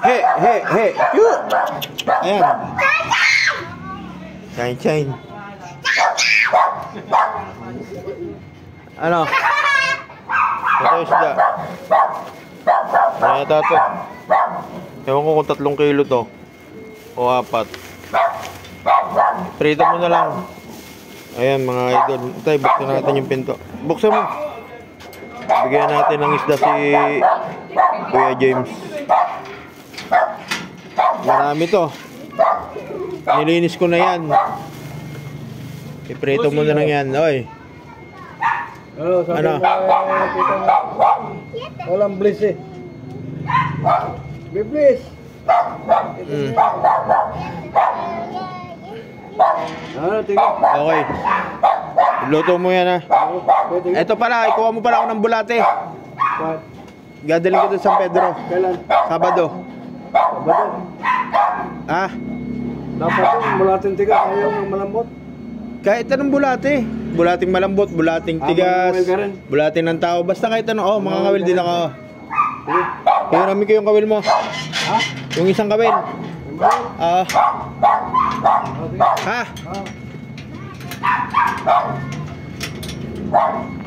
He. Cute. Ayan. Shine. Ano? Ito yung isda. Ito. Ewan ko kung 3 kilo to. O 4. Prito mo na lang. Ayan mga idol. Tay, buksan natin yung pinto. Buksan mo. Bigyan natin ng isda si Kuya James. Marami to. Nilinis ko na yan. Iprito mo na lang yan. Oy. Ano? Walang bliss eh. Bliss. Tingnan. Okay. Luto mo yan ha. Ito pala, ikuha mo pala ako ng bulate. Gadaling ko doon San Pedro. Kailan? Sabado. Ha? Dapat yung mulating tigas, ayaw ng malambot. Kahit anong bulate. Bulating malambot, bulating tigas, bulating ng tao. Basta kahit ano. Oh, mga kawil din ako. Kaya namin ko yung kawil mo. Ha? Yung isang kawil. Ha?